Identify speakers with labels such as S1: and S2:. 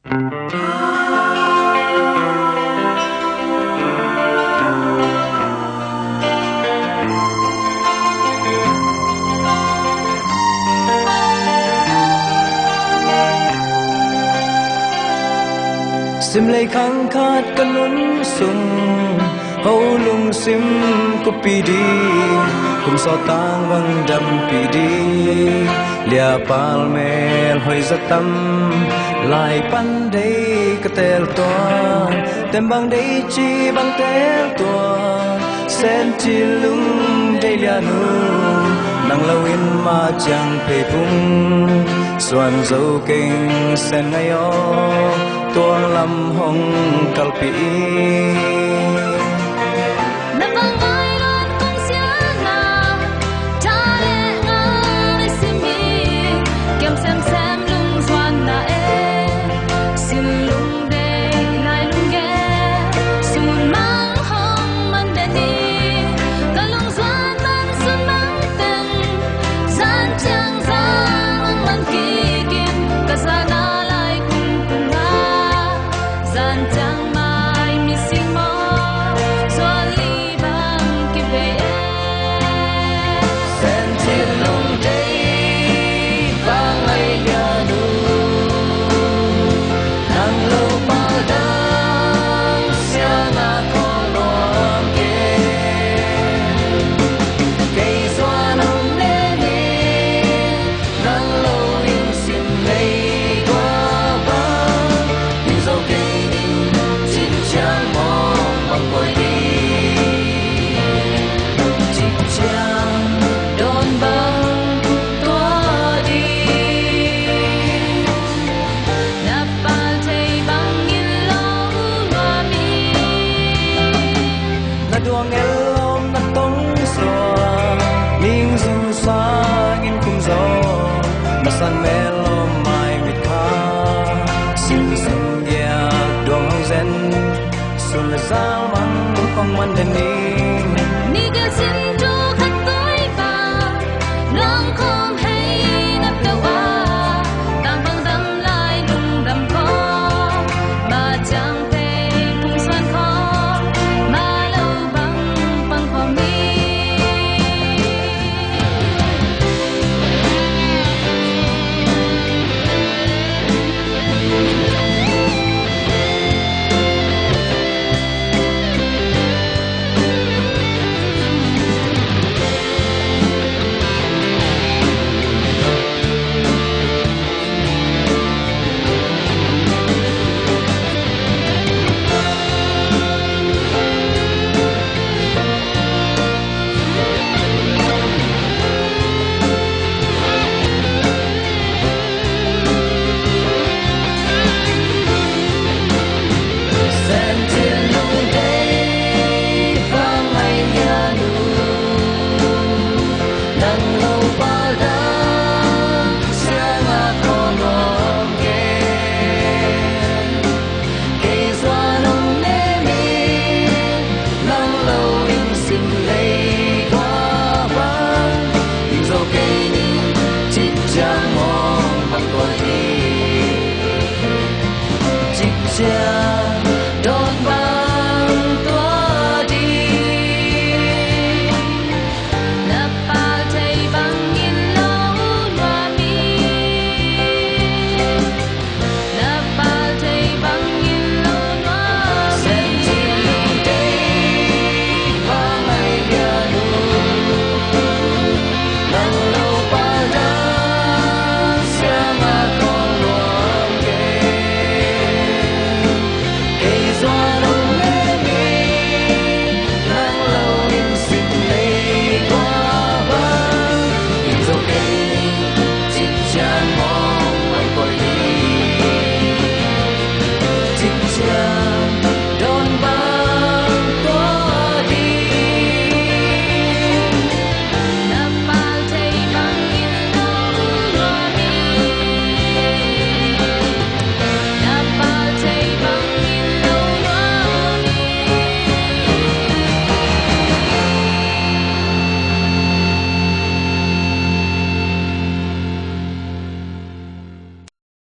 S1: Sim lay khang khát kan lún sung hâu lung sim ko pi đi kum so tang bang dam pi đi lia pal mel hoi zatam lai pan dei ka tel toan tem bang dei chi bang tel toan sen chi lung dei lia nu nang lâu in ma chang pe phung xuan dâu kinh sen ngay o tuang lam hong kalpi duang elom na tong soa ning zu sang in kum zo na san melom mai mit kha sim sum ya dong zen sul zal man kong man den ni ga sin